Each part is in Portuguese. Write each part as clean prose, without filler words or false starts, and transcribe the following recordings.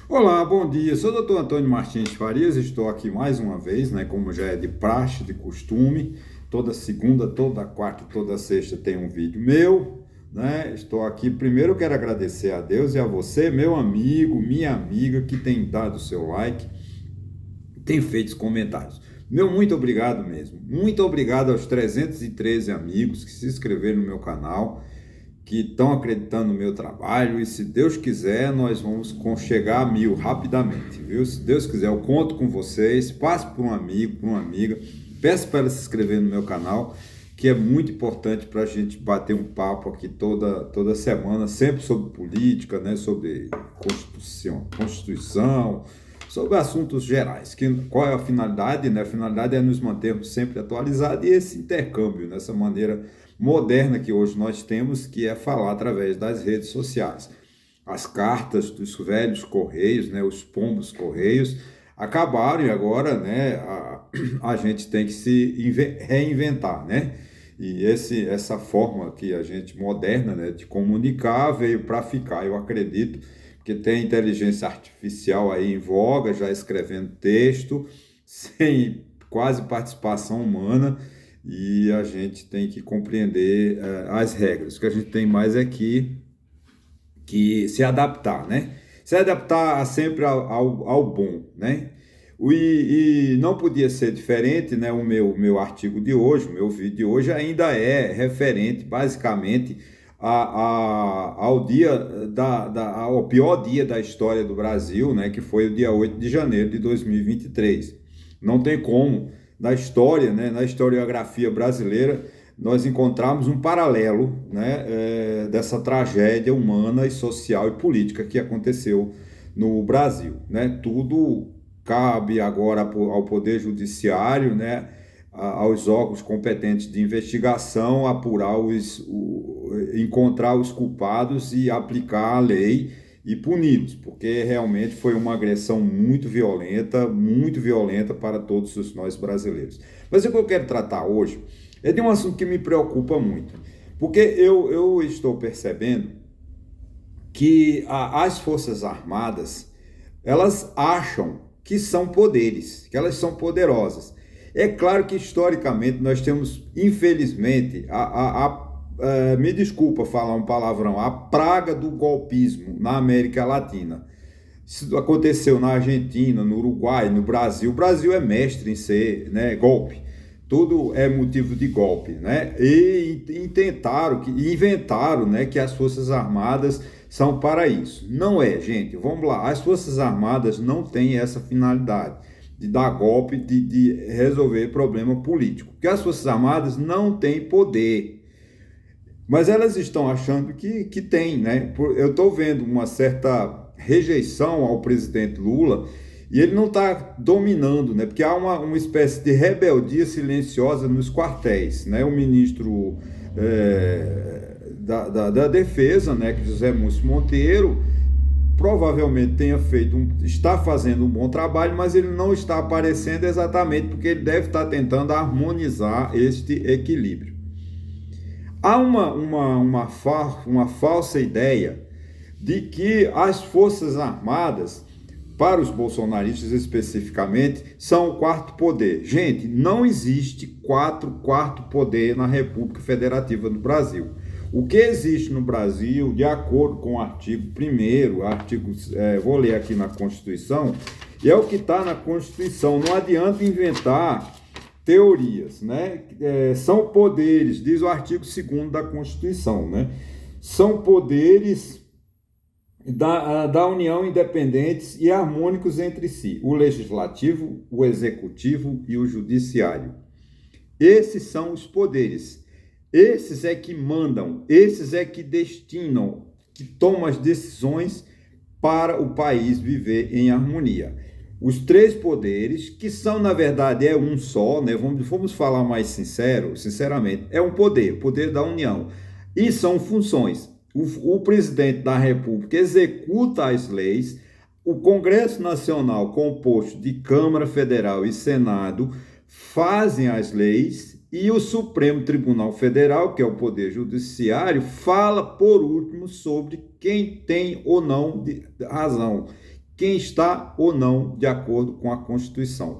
Olá, bom dia. Sou o Dr. Antônio Martins Farias, estou aqui mais uma vez, né, como já é de praxe, de costume. Toda segunda, toda quarta, toda sexta tem um vídeo meu, né? Estou aqui. Primeiro eu quero agradecer a Deus e a você, meu amigo, minha amiga, que tem dado o seu like, tem feito os comentários. Meu muito obrigado mesmo. Muito obrigado aos 313 amigos que se inscreveram no meu canal, que estão acreditando no meu trabalho, e se Deus quiser, nós vamos chegar a 1000 rapidamente, viu? Se Deus quiser, eu conto com vocês. Passe para um amigo, para uma amiga, peço para ela se inscrever no meu canal, que é muito importante para a gente bater um papo aqui toda semana, sempre sobre política, né? Sobre Constituição, sobre assuntos gerais. Qual é a finalidade, né? A finalidade é nos mantermos sempre atualizados, e esse intercâmbio, nessa maneira moderna que hoje nós temos, que é falar através das redes sociais. As cartas dos velhos correios, né, os pombos correios, acabaram, e agora, né, a gente tem que se reinventar, né? E essa forma que a gente moderna, né, de comunicar veio para ficar, eu acredito, que tem inteligência artificial aí em voga, já escrevendo texto, sem quase participação humana, e a gente tem que compreender as regras. O que a gente tem mais é que se adaptar, né? Se adaptar sempre ao bom, né? E não podia ser diferente, né? O meu artigo de hoje, o meu vídeo de hoje ainda é referente, basicamente, ao dia ao pior dia da história do Brasil, né? Que foi o dia 8 de janeiro de 2023. Não tem como, na história, né? Na historiografia brasileira, nós encontramos um paralelo, né, dessa tragédia humana e social e política que aconteceu no Brasil, né? Tudo cabe agora ao Poder Judiciário, né, aos órgãos competentes de investigação, apurar encontrar os culpados e aplicar a lei e puni-los, porque realmente foi uma agressão muito violenta para todos nós brasileiros. Mas o que eu quero tratar hoje é de um assunto que me preocupa muito, porque eu estou percebendo que as Forças Armadas, elas acham que são poderes, que elas são poderosas. É claro que historicamente nós temos, infelizmente, me desculpa falar um palavrão, a praga do golpismo na América Latina. Isso aconteceu na Argentina, no Uruguai, no Brasil. O Brasil é mestre em ser, né, golpe. Tudo é motivo de golpe, né? E inventaram, né, que as Forças Armadas são para isso. Não é, gente. Vamos lá. As Forças Armadas não têm essa finalidade de dar golpe, de resolver problema político. Porque as Forças Armadas não têm poder. Mas elas estão achando que tem, né? Eu estou vendo uma certa rejeição ao presidente Lula, e ele não está dominando, né? Porque há uma espécie de rebeldia silenciosa nos quartéis, né? O ministro da Defesa, né, que José Múcio Monteiro, provavelmente está fazendo um bom trabalho, mas ele não está aparecendo exatamente porque ele deve estar tentando harmonizar este equilíbrio. Há uma falsa ideia de que as Forças Armadas, para os bolsonaristas especificamente, são o quarto poder. Gente, não existe quarto poder na República Federativa do Brasil. O que existe no Brasil, de acordo com o artigo 1º, vou ler aqui na Constituição, e é o que está na Constituição. Não adianta inventar teorias, né? São poderes, diz o artigo 2º da Constituição, né? São poderes da União independentes e harmônicos entre si: o legislativo, o executivo e o judiciário. Esses são os poderes. Esses é que mandam, esses é que destinam, que tomam as decisões para o país viver em harmonia. Os três poderes, que são, na verdade, é um só, né? Vamos falar mais sinceramente, é um poder, o poder da União. E são funções. O presidente da República executa as leis, o Congresso Nacional, composto de Câmara Federal e Senado, fazem as leis, e o Supremo Tribunal Federal, que é o Poder Judiciário, fala, por último, sobre quem tem ou não razão, quem está ou não de acordo com a Constituição.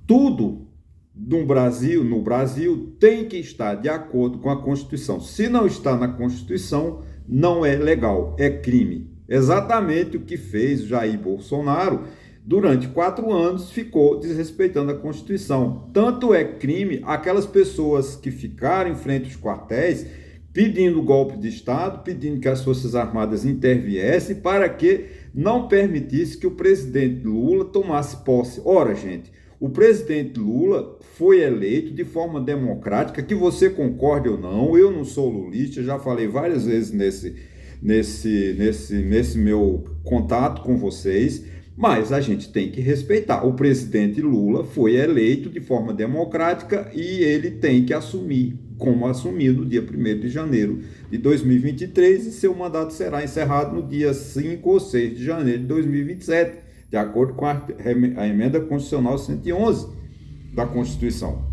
Tudo no Brasil tem que estar de acordo com a Constituição. Se não está na Constituição, não é legal, é crime. Exatamente o que fez Jair Bolsonaro durante 4 anos, ficou desrespeitando a Constituição. Tanto é crime aquelas pessoas que ficaram em frente aos quartéis pedindo golpe de Estado, pedindo que as Forças Armadas interviessem para que não permitisse que o presidente Lula tomasse posse. Ora, gente, o presidente Lula foi eleito de forma democrática, que você concorde ou não, eu não sou lulista, já falei várias vezes nesse meu contato com vocês, mas a gente tem que respeitar. O presidente Lula foi eleito de forma democrática e ele tem que assumir, como assumiu no dia 1º de janeiro de 2023, e seu mandato será encerrado no dia 5 ou 6 de janeiro de 2027, de acordo com a emenda constitucional 111 da Constituição.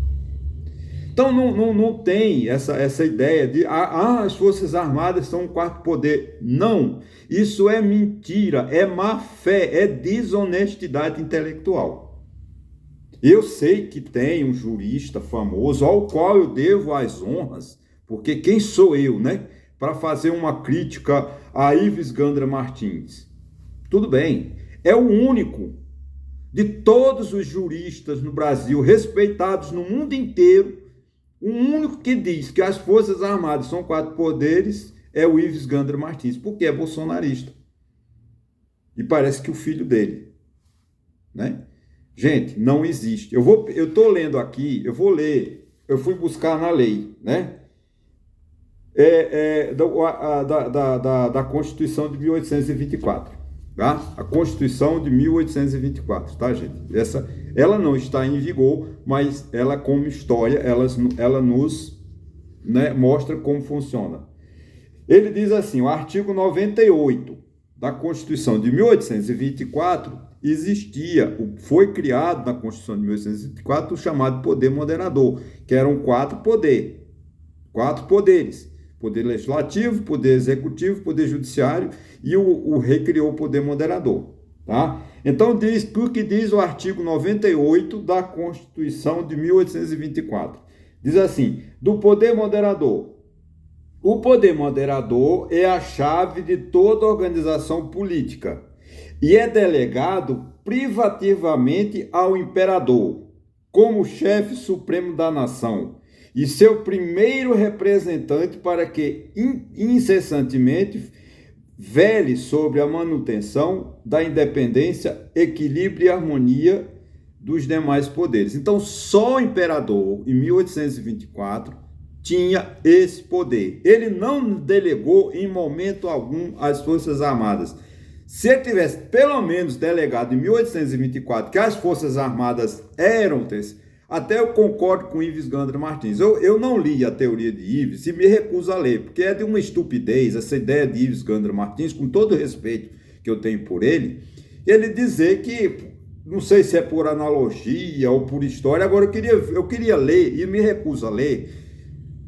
Então não tem essa ideia de as Forças Armadas são um quarto poder. Não, isso é mentira, é má fé, é desonestidade intelectual. Eu sei que tem um jurista famoso ao qual eu devo as honras, porque quem sou eu, né, para fazer uma crítica a Ives Gandra Martins? Tudo bem, é o único de todos os juristas no Brasil, respeitados no mundo inteiro, o único que diz que as Forças Armadas são 4 poderes é o Ives Gandra Martins, porque é bolsonarista. E parece que o filho dele, né? Gente, não existe. Eu estou lendo aqui, eu vou ler, eu fui buscar na lei, né? Da Constituição de 1824. Tá? A Constituição de 1824, tá, gente? Ela não está em vigor, mas ela, como história, ela nos, né, mostra como funciona. Ele diz assim, o artigo 98 da Constituição de 1824 foi criado na Constituição de 1824 o chamado poder moderador, que eram 4 poderes. Poder legislativo, poder executivo, poder judiciário, e o rei criou o poder moderador, tá? Então, o que diz o artigo 98 da Constituição de 1824? Diz assim, do poder moderador. O poder moderador é a chave de toda organização política e é delegado privativamente ao imperador, como chefe supremo da nação, e seu primeiro representante para que incessantemente vele sobre a manutenção da independência, equilíbrio e harmonia dos demais poderes. Então, só o imperador, em 1824, tinha esse poder. Ele não delegou em momento algum às Forças Armadas. Se ele tivesse pelo menos delegado em 1824 que as Forças Armadas eram até eu concordo com Ives Gandra Martins. Eu não li a teoria de Ives e me recuso a ler, porque é de uma estupidez essa ideia de Ives Gandra Martins, com todo o respeito que eu tenho por ele dizer que, não sei se é por analogia ou por história, agora eu queria ler e me recuso a ler,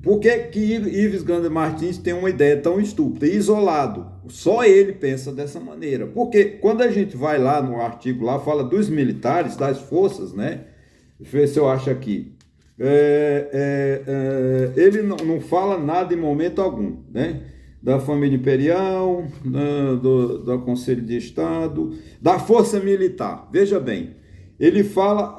porque que Ives Gandra Martins tem uma ideia tão estúpida, isolado. Só ele pensa dessa maneira, porque quando a gente vai lá no artigo, lá fala dos militares, das forças, né? Deixa eu ver se eu acho aqui. Ele não fala nada em momento algum, né? Da família imperial, do Conselho de Estado, da Força Militar. Veja bem, ele fala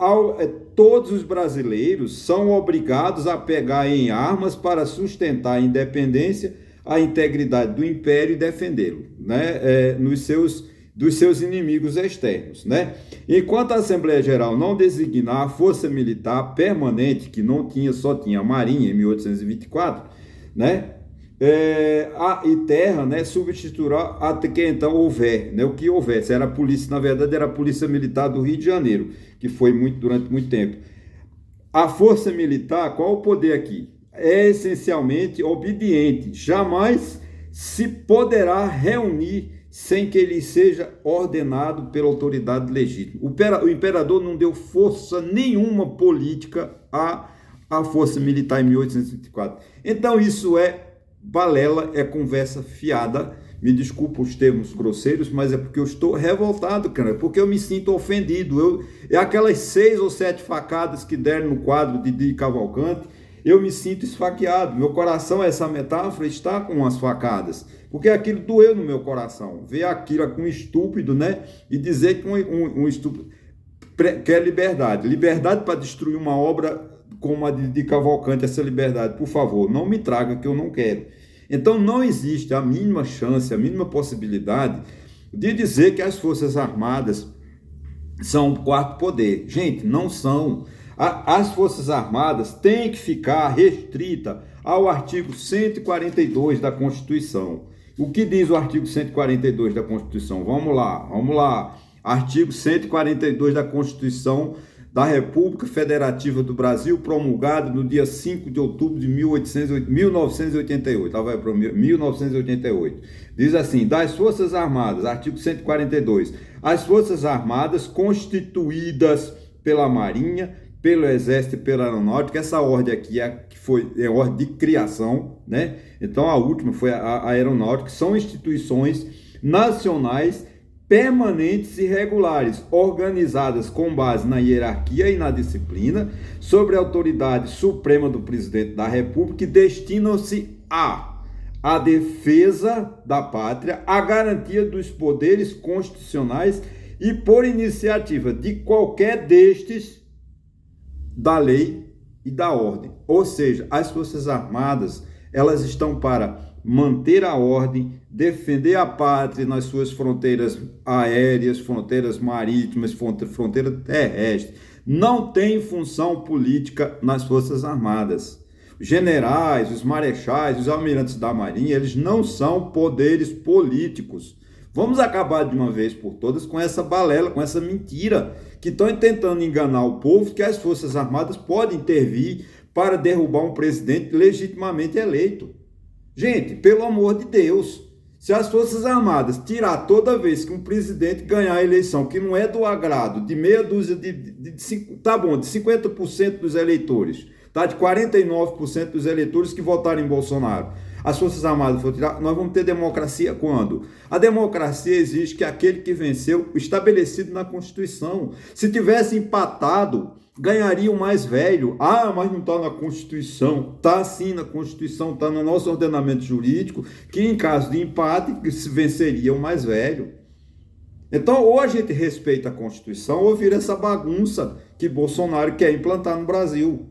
todos os brasileiros são obrigados a pegar em armas para sustentar a independência, a integridade do império e defendê-lo, né? Dos seus inimigos externos, né? Enquanto a Assembleia Geral não designar a Força Militar permanente, que só tinha a Marinha em 1824, né? E terra, né? Substituirá até que então houver, né? O que houvesse, era a polícia, na verdade era a Polícia Militar do Rio de Janeiro, que foi durante muito tempo. A Força Militar, qual o poder aqui? É essencialmente obediente, jamais se poderá reunir sem que ele seja ordenado pela autoridade legítima. O imperador não deu força nenhuma política à Força Militar em 1824. Então isso é balela, é conversa fiada, Me desculpa os termos grosseiros, mas é porque eu estou revoltado, cara, porque eu me sinto ofendido. É aquelas 6 ou 7 facadas que deram no quadro de Cavalcante, eu me sinto esfaqueado. Meu coração, essa metáfora, está com as facadas, porque aquilo doeu no meu coração. Ver aquilo com um estúpido, né? E dizer que um estúpido quer liberdade. Liberdade para destruir uma obra como a de Cavalcante, essa liberdade, por favor, não me traga, que eu não quero. Então não existe a mínima chance, a mínima possibilidade de dizer que as Forças Armadas são o quarto poder. Gente, não são. As Forças Armadas têm que ficar restrita ao artigo 142 da Constituição. O que diz o artigo 142 da Constituição? Vamos lá. Artigo 142 da Constituição da República Federativa do Brasil, promulgado no dia 5 de outubro de 1988. Vai para 1988. Diz assim: das Forças Armadas, artigo 142, as Forças Armadas constituídas pela Marinha, pelo Exército e pela Aeronáutica. Essa ordem aqui é ordem de criação, né? Então a última foi a Aeronáutica, são instituições nacionais permanentes e regulares, organizadas com base na hierarquia e na disciplina, sobre a autoridade suprema do presidente da República, e destinam-se a defesa da pátria, a garantia dos poderes constitucionais e, por iniciativa de qualquer destes, da lei e da ordem. Ou seja, as Forças Armadas, elas estão para manter a ordem, defender a pátria nas suas fronteiras aéreas, fronteiras marítimas, fronteira terrestre. Não tem função política nas Forças Armadas. Os generais, os marechais, os almirantes da Marinha, eles não são poderes políticos. Vamos acabar de uma vez por todas com essa balela, com essa mentira, que estão tentando enganar o povo, que as Forças Armadas podem intervir para derrubar um presidente legitimamente eleito. Gente, pelo amor de Deus, se as Forças Armadas tirar toda vez que um presidente ganhar a eleição, que não é do agrado de meia dúzia de 50% dos eleitores, tá? De 49% dos eleitores que votaram em Bolsonaro, as Forças Armadas for tirar, nós vamos ter democracia quando? A democracia exige que aquele que venceu, estabelecido na Constituição. Se tivesse empatado, ganharia o mais velho. Mas não está na Constituição. Está sim na Constituição, está no nosso ordenamento jurídico, que em caso de empate, se venceria o mais velho. Então, ou a gente respeita a Constituição, ou vira essa bagunça que Bolsonaro quer implantar no Brasil.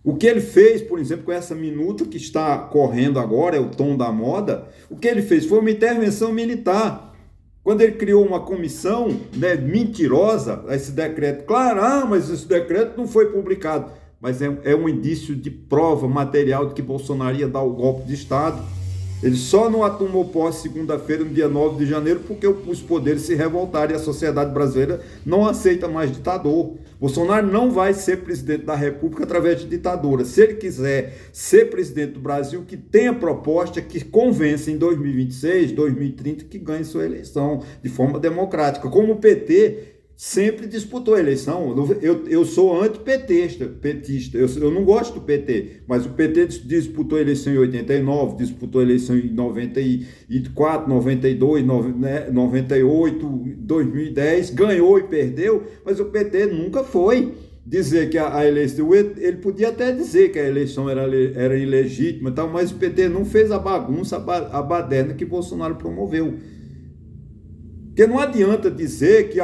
O que ele fez, por exemplo, com essa minuta que está correndo agora, é o tom da moda, o que ele fez foi uma intervenção militar. Quando ele criou uma comissão, né, mentirosa, esse decreto, claro, mas esse decreto não foi publicado, mas é um indício de prova material de que Bolsonaro ia dar o golpe de Estado. Ele só não tomou posse segunda-feira, no dia 9 de janeiro, porque os poderes se revoltaram e a sociedade brasileira não aceita mais ditador. Bolsonaro não vai ser presidente da República através de ditadura. Se ele quiser ser presidente do Brasil, que tenha proposta que convença em 2026, 2030, que ganhe sua eleição de forma democrática. Como o PT sempre disputou a eleição. Eu sou antipetista, eu não gosto do PT, mas o PT disputou a eleição em 89, disputou a eleição em 94, 92, 98, 2010, ganhou e perdeu, mas o PT nunca foi dizer que a eleição, ele podia até dizer que a eleição era ilegítima, tal, mas o PT não fez a bagunça, a baderna que Bolsonaro promoveu. Porque não adianta dizer que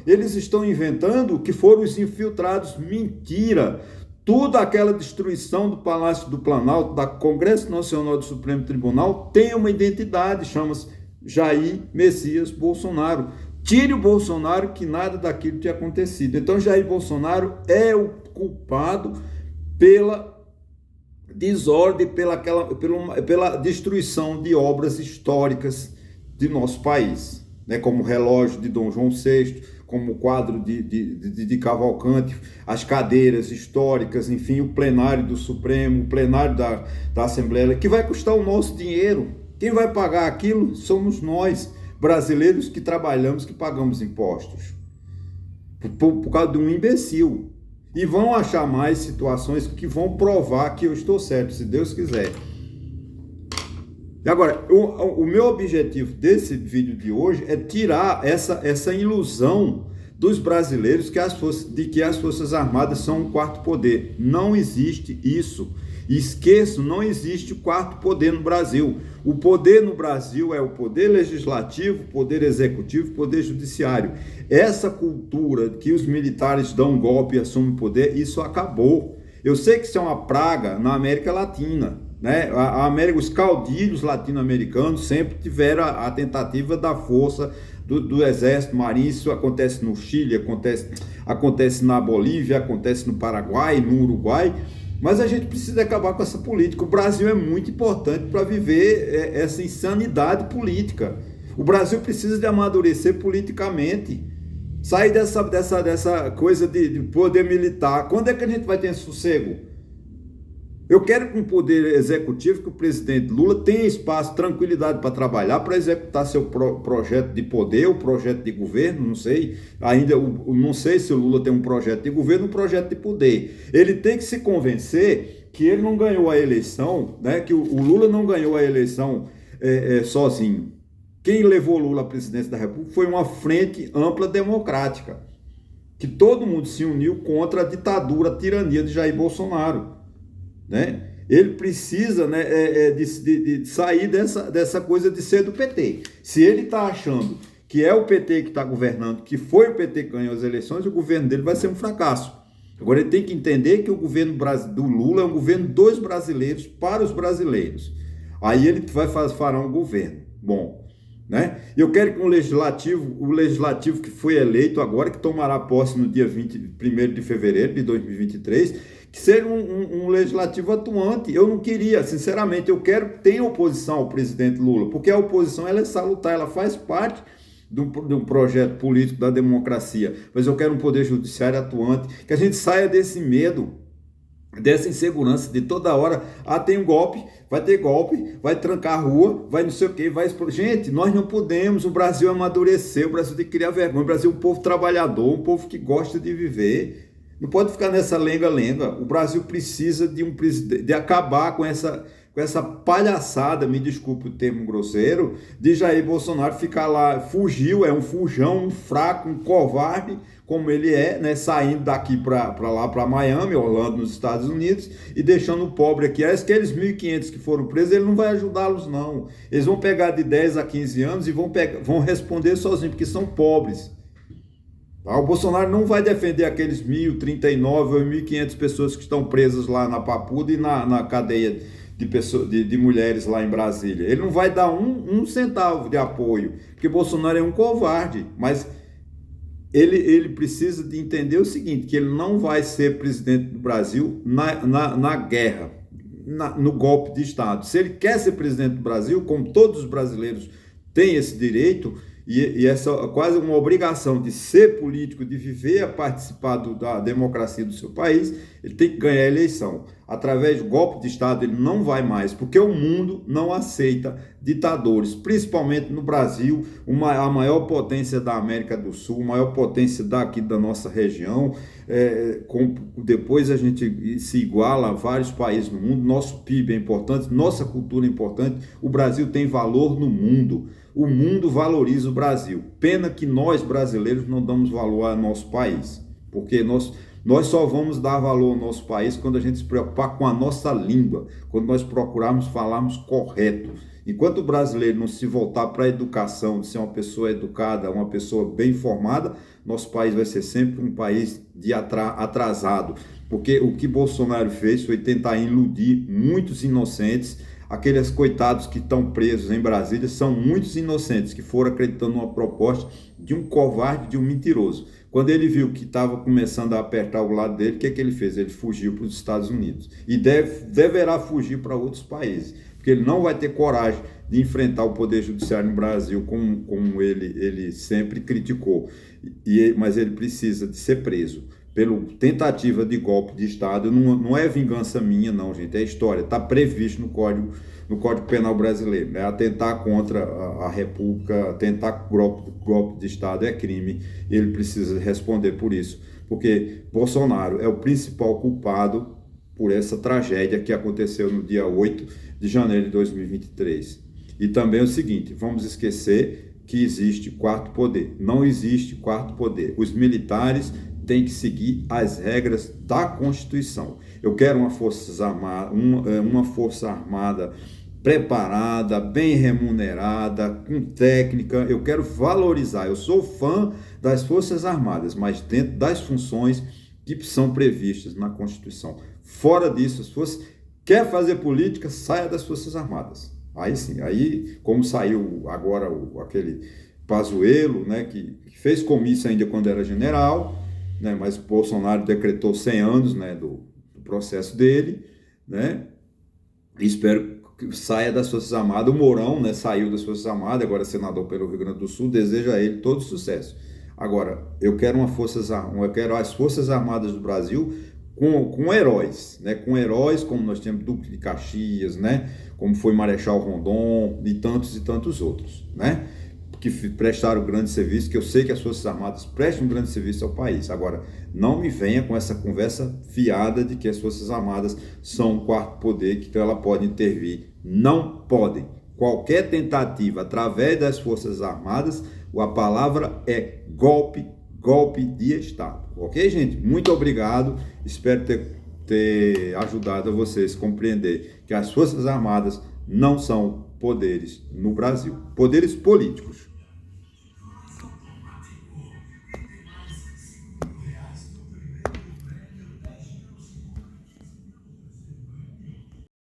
eles estão inventando que foram os infiltrados. Mentira! Toda aquela destruição do Palácio do Planalto, da Congresso Nacional do Supremo Tribunal, tem uma identidade, chama-se Jair Messias Bolsonaro. Tire o Bolsonaro, que nada daquilo tinha acontecido. Então Jair Bolsonaro é o culpado pela desordem, pela destruição de obras históricas de nosso país. Né, como o relógio de Dom João VI, como o quadro de Cavalcante, as cadeiras históricas, enfim, o plenário do Supremo, o plenário da Assembleia, que vai custar o nosso dinheiro. Quem vai pagar aquilo somos nós, brasileiros que trabalhamos, que pagamos impostos, por causa de um imbecil. E vão achar mais situações que vão provar que eu estou certo, se Deus quiser. E agora, o meu objetivo desse vídeo de hoje é tirar essa ilusão dos brasileiros de que as Forças Armadas são um quarto poder. Não existe isso. Esqueço, não existe quarto poder no Brasil. O poder no Brasil é o poder legislativo, poder executivo, poder judiciário. Essa cultura que os militares dão um golpe e assumem o poder, isso acabou. Eu sei que isso é uma praga na América Latina, né? Os caudilhos latino-americanos sempre tiveram a tentativa da força do exército, marinho. Isso acontece no Chile, acontece na Bolívia, acontece no Paraguai, no Uruguai. Mas a gente precisa acabar com essa política. O Brasil é muito importante para viver essa insanidade política. O Brasil precisa de amadurecer politicamente, sair dessa coisa de poder militar. Quando é que a gente vai ter sossego? Eu quero que o poder executivo, que o presidente Lula tenha espaço, tranquilidade para trabalhar, para executar seu projeto de poder, o projeto de governo, não sei, ainda não sei se o Lula tem um projeto de governo, um projeto de poder. Ele tem que se convencer que ele não ganhou a eleição, né, que o Lula não ganhou a eleição sozinho. Quem levou Lula à presidência da República foi uma frente ampla democrática, que todo mundo se uniu contra a ditadura, a tirania de Jair Bolsonaro. Né? Ele precisa, né, de sair dessa coisa de ser do PT. Se ele está achando que é o PT que está governando, que foi o PT que ganhou as eleições, o governo dele vai ser um fracasso. Agora ele tem que entender que o governo do Lula é um governo dos brasileiros, para os brasileiros. Aí ele fará um governo bom. Né? Eu quero que o legislativo que foi eleito agora, que tomará posse no dia 1º de fevereiro de 2023, que seja um legislativo atuante. Eu não queria, sinceramente, eu quero que tenha oposição ao presidente Lula, porque a oposição ela é salutar, ela faz parte de um projeto político da democracia, mas eu quero um poder judiciário atuante, que a gente saia desse medo, dessa insegurança de toda hora, tem um golpe, vai ter golpe, vai trancar a rua, vai não sei o que, vai explodir. Gente, nós não podemos, o Brasil amadureceu, o Brasil tem que criar vergonha, o Brasil é um povo trabalhador, um povo que gosta de viver, não pode ficar nessa lenga-lenga. O Brasil precisa de acabar com essa palhaçada, me desculpe o termo grosseiro, de Jair Bolsonaro ficar lá, fugiu, é um fujão, um fraco, um covarde, como ele é, né, saindo daqui para lá, para Miami, Orlando, nos Estados Unidos, e deixando o pobre aqui. Aqueles 1.500 que foram presos, ele não vai ajudá-los, não. Eles vão pegar de 10 a 15 anos e vão responder sozinhos, porque são pobres. O Bolsonaro não vai defender aqueles 1.039 ou 1.500 pessoas que estão presas lá na Papuda e na cadeia de mulheres lá em Brasília. Ele não vai dar um centavo de apoio, porque Bolsonaro é um covarde, mas ele precisa de entender o seguinte, que ele não vai ser presidente do Brasil na guerra, no golpe de Estado. Se ele quer ser presidente do Brasil, como todos os brasileiros têm esse direito, e essa quase uma obrigação de ser político, de viver a participar da democracia do seu país, ele tem que ganhar a eleição. Através do golpe de Estado ele não vai mais, porque o mundo não aceita ditadores, principalmente no Brasil, a maior potência da América do Sul, a maior potência daqui da nossa região. Depois a gente se iguala a vários países no mundo, nosso PIB é importante, nossa cultura é importante, o Brasil tem valor no mundo. O mundo valoriza o Brasil. Pena que nós, brasileiros, não damos valor ao nosso país. Porque nós só vamos dar valor ao nosso país quando a gente se preocupar com a nossa língua, quando nós procurarmos falarmos correto. Enquanto o brasileiro não se voltar para a educação, de ser uma pessoa educada, uma pessoa bem informada, nosso país vai ser sempre um país atrasado. Porque o que Bolsonaro fez foi tentar iludir muitos inocentes. Aqueles coitados que estão presos em Brasília são muitos inocentes que foram acreditando numa proposta de um covarde, de um mentiroso. Quando ele viu que estava começando a apertar o lado dele, o que ele fez? Ele fugiu para os Estados Unidos. E deverá fugir para outros países, porque ele não vai ter coragem de enfrentar o Poder Judiciário no Brasil como ele sempre criticou. Mas ele precisa de ser preso pela tentativa de golpe de Estado. Não é vingança minha, não, gente, é história, está previsto no Código Penal brasileiro, né? Atentar contra a República, atentar golpe de Estado é crime, ele precisa responder por isso, porque Bolsonaro é o principal culpado por essa tragédia que aconteceu no dia 8 de janeiro de 2023. E também é o seguinte, vamos esquecer que existe quarto poder. Não existe quarto poder. Os militares têm que seguir as regras da Constituição. Eu quero uma força armada preparada, bem remunerada, com técnica. Eu quero valorizar. Eu sou fã das Forças Armadas, mas dentro das funções que são previstas na Constituição. Fora disso, se você quer fazer política, saia das Forças Armadas. Aí sim, aí como saiu agora aquele Pazuello, né, que fez comício ainda quando era general, né, mas o Bolsonaro decretou 100 anos, né, do processo dele, né, e espero que saia das Forças Armadas. O Mourão, né, saiu das Forças Armadas, agora é senador pelo Rio Grande do Sul, desejo a ele todo sucesso. Agora, eu quero as Forças Armadas do Brasil com heróis, né? Com heróis como nós temos Duque de Caxias, né? Como foi Marechal Rondon e tantos outros, né? Que prestaram grande serviço, que eu sei que as Forças Armadas prestam um grande serviço ao país. Agora, não me venha com essa conversa fiada de que as Forças Armadas são um quarto poder, que ela pode intervir. Não podem. Qualquer tentativa através das Forças Armadas, a palavra é golpe de Estado. Ok, gente? Muito obrigado. Espero ter ajudado a vocês a compreender que as Forças Armadas não são poderes no Brasil. Poderes políticos.